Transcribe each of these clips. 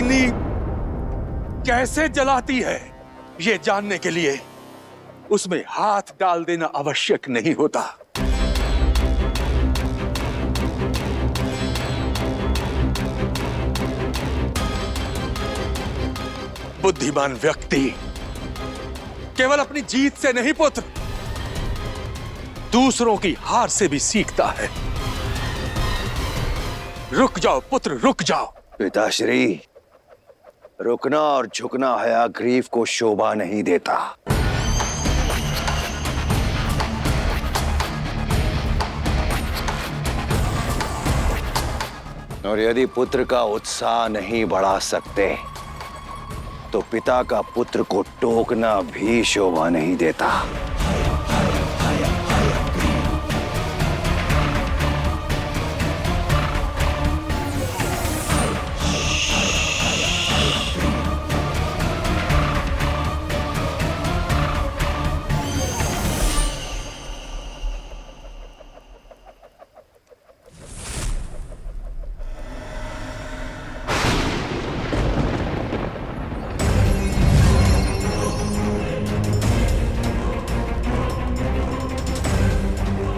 अग्नि कैसे जलाती है, ये जानने के लिए उसमें हाथ डाल देना आवश्यक नहीं होता। बुद्धिमान व्यक्ति केवल अपनी जीत से नहीं पुत्र, दूसरों की हार से भी सीखता है। रुक जाओ पुत्र, रुक जाओ। पिताश्री, रुकना और झुकना हयाग्रीव को शोभा नहीं देता। और यदि पुत्र का उत्साह नहीं बढ़ा सकते तो पिता का पुत्र को टोकना भी शोभा नहीं देता।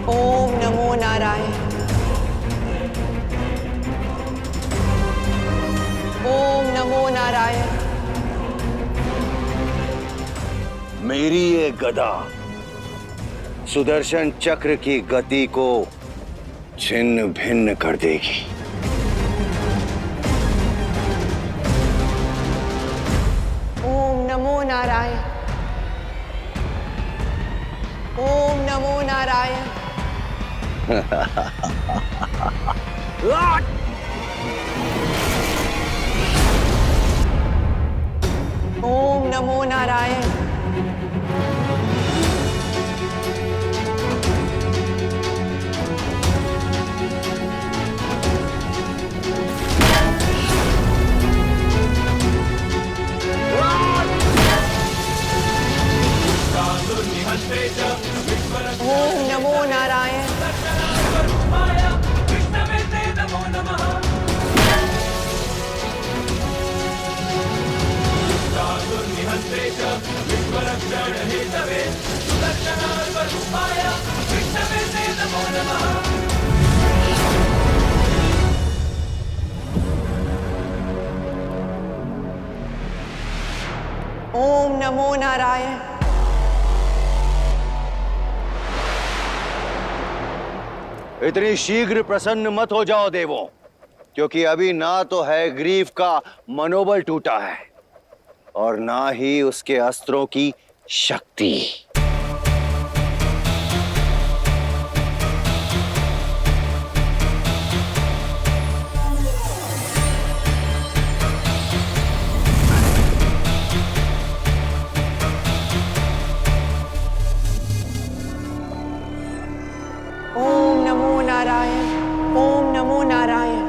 ओम नमो नारायण। ओम नमो नारायण। मेरी ये गदा सुदर्शन चक्र की गति को छिन्न भिन्न कर देगी। ओम नमो नारायण। ओम नमो नारायण। ओम नमो नारायण। ओम नमो नारायण। ओम नमो नारायण। इतनी शीघ्र प्रसन्न मत हो जाओ देवों, क्योंकि अभी ना तो हयग्रीव का मनोबल टूटा है और ना ही उसके अस्त्रों की शक्ति। ओम नमो नारायण। ओम नमो नारायण।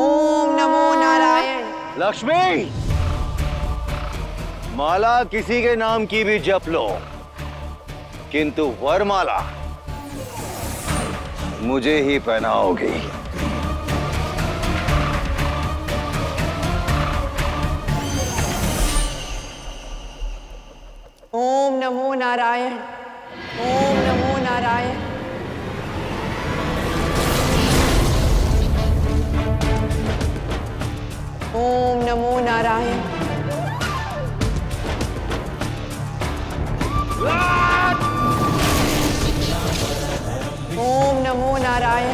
ओम नमो नारायण। लक्ष्मी, माला किसी के नाम की भी जप लो, किंतु वरमाला मुझे ही पहनाओगी। ओम नमो नारायण। ओम नमो नारायण। ओम नमो नारायण। ओम नमो नारायण।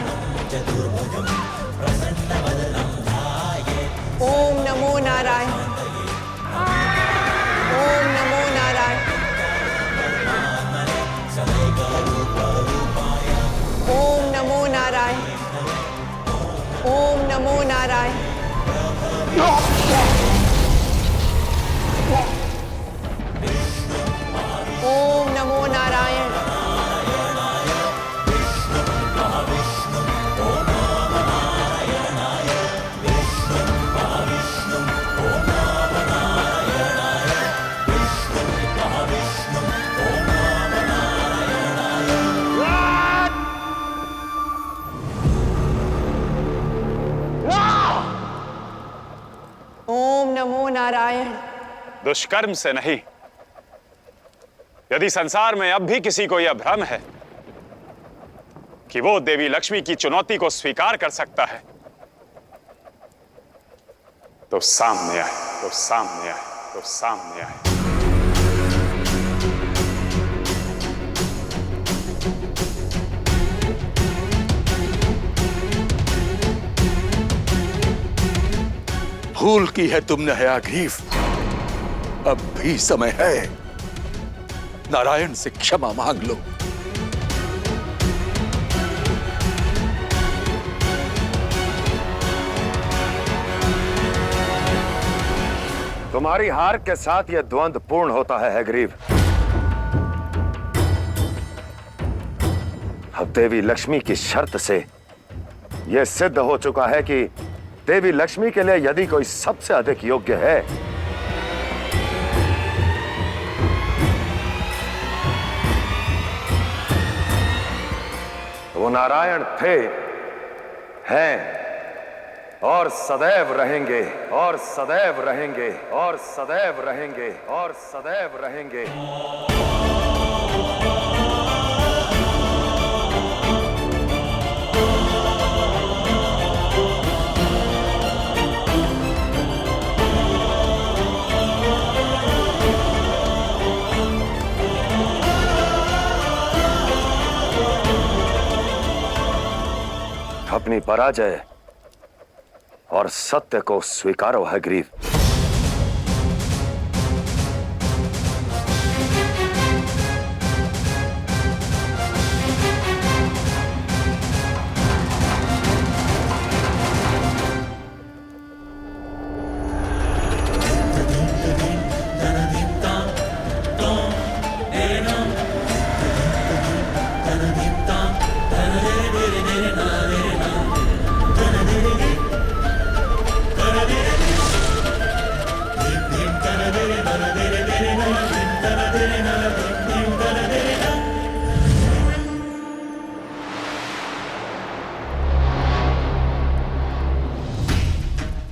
ओम नमो नारायण। ओम नमो नारायण। ओम नमो नारायण। ओम नमो नारायण। ओम नमो नारायण। नारायण। दुष्कर्म से नहीं। यदि संसार में अब भी किसी को यह भ्रम है कि वो देवी लक्ष्मी की चुनौती को स्वीकार कर सकता है, तो सामने आए, तो सामने आए, तो सामने आए। भूल की है तुमने हयाग्रीव, अब भी समय है, नारायण से क्षमा मांग लो। तुम्हारी हार के साथ यह द्वंद्व पूर्ण होता है हयग्रीव। अब देवी लक्ष्मी की शर्त से यह सिद्ध हो चुका है कि देवी लक्ष्मी के लिए यदि कोई सबसे अधिक योग्य है तो वो नारायण थे, हैं और सदैव रहेंगे, और सदैव रहेंगे, और सदैव रहेंगे, और सदैव रहेंगे। अपनी पराजय और सत्य को स्वीकारो हयग्रीव।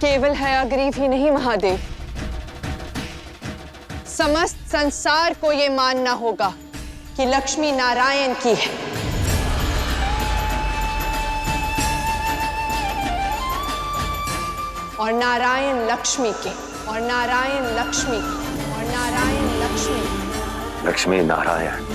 केवल हयग्रीव ही नहीं महादेव, समस्त संसार को यह मानना होगा कि लक्ष्मी नारायण की है। और नारायण लक्ष्मी के, और नारायण लक्ष्मी के, और नारायण लक्ष्मी के। लक्ष्मी नारायण।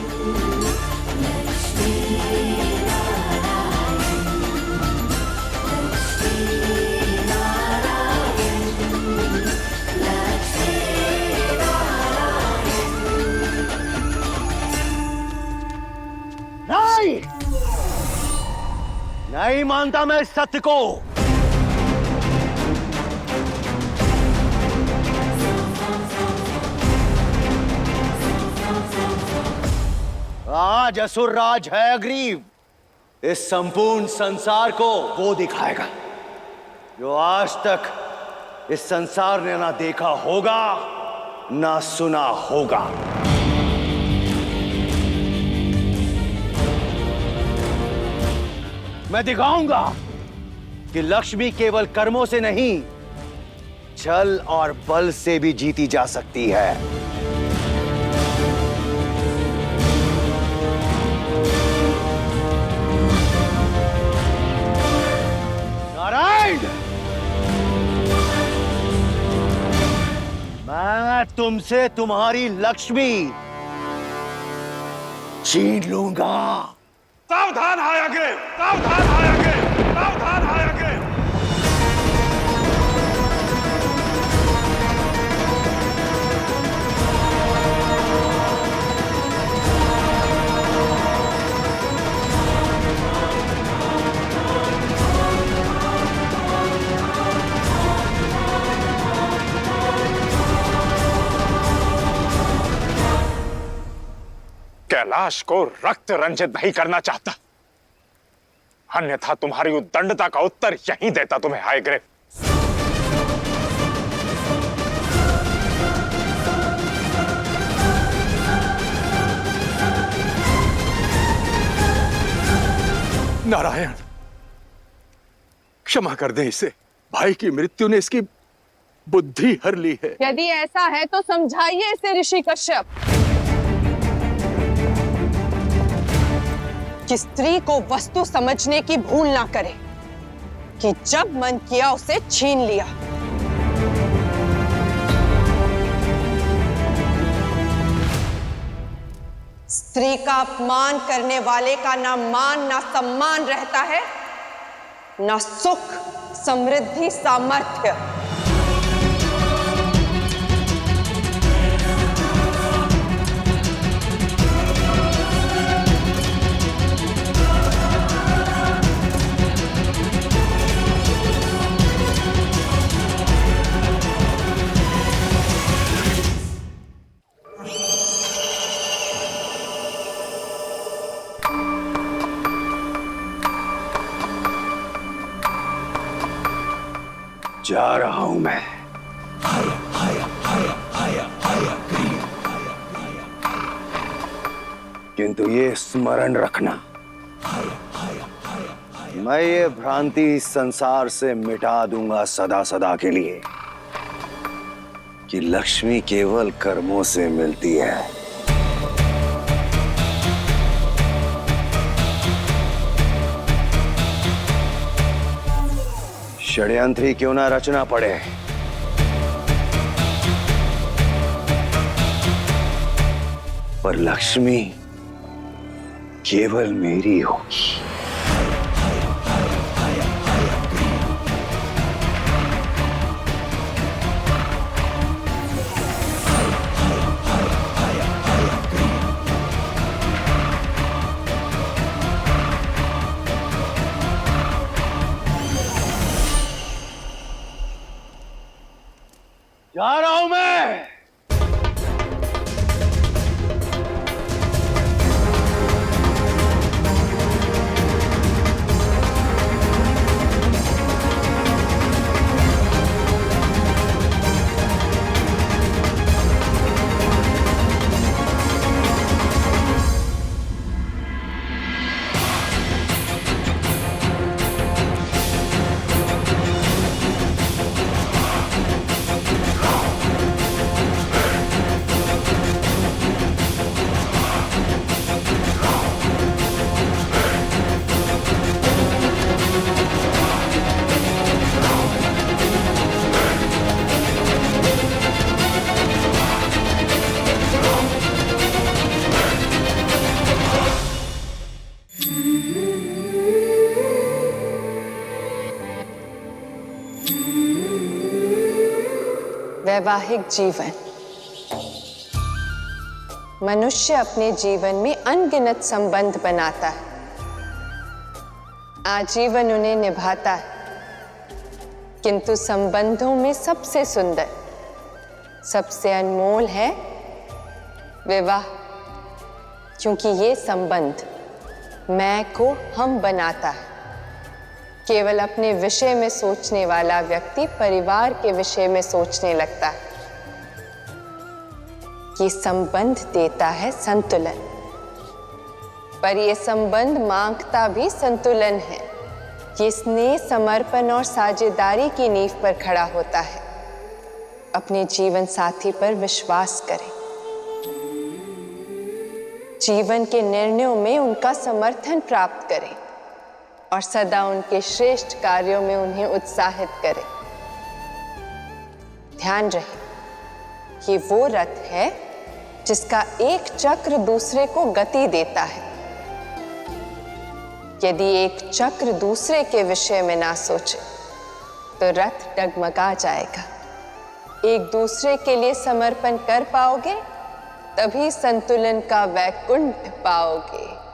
नहीं, नहीं मानता मैं इस सत्य को। आज असुरराज हयग्रीव इस संपूर्ण संसार को वो दिखाएगा जो आज तक इस संसार ने ना देखा होगा ना सुना होगा। मैं दिखाऊंगा कि लक्ष्मी केवल कर्मों से नहीं, छल और बल से भी जीती जा सकती है। नारायण, मैं तुमसे तुम्हारी लक्ष्मी छीन लूंगा। सावधान हयग्रीव, सावधान हयग्रीव, सावधान हयग्रीव। कैलाश को रक्त रंजित नहीं करना चाहता, अन्यथा तुम्हारी उद्दंडता का उत्तर यहीं देता तुम्हें हयग्रीव। नारायण, क्षमा कर दें इसे। भाई की मृत्यु ने इसकी बुद्धि हर ली है। यदि ऐसा है तो समझाइए इसे ऋषि कश्यप कि स्त्री को वस्तु समझने की भूल ना करे, कि जब मन किया उसे छीन लिया। स्त्री का अपमान करने वाले का ना मान ना सम्मान रहता है, ना सुख समृद्धि सामर्थ्य। जा रहा हूं मैं। किंतु ये स्मरण रखना, मैं ये भ्रांति संसार से मिटा दूंगा सदा सदा के लिए कि लक्ष्मी केवल कर्मों से मिलती है। षड्यंत्री क्यों ना रचना पड़े, पर लक्ष्मी केवल मेरी होगी। जा रहा हूं मैं। वैवाहिक जीवन। मनुष्य अपने जीवन में अनगिनत संबंध बनाता है, आजीवन उन्हें निभाता है, किंतु संबंधों में सबसे सुंदर, सबसे अनमोल है विवाह, क्योंकि ये संबंध मैं को हम बनाता है। केवल अपने विषय में सोचने वाला व्यक्ति परिवार के विषय में सोचने लगता है। ये संबंध देता है संतुलन, पर ये संबंध मांगता भी संतुलन है। ये स्नेह, समर्पण और साझेदारी की नींव पर खड़ा होता है। अपने जीवन साथी पर विश्वास करें, जीवन के निर्णयों में उनका समर्थन प्राप्त करें और सदा उनके श्रेष्ठ कार्यों में उन्हें उत्साहित करें। ध्यान रहे, ये वो रथ है जिसका एक चक्र दूसरे को गति देता है। यदि एक चक्र दूसरे के विषय में ना सोचे तो रथ डगमगा जाएगा। एक दूसरे के लिए समर्पण कर पाओगे तभी संतुलन का वैकुंठ पाओगे।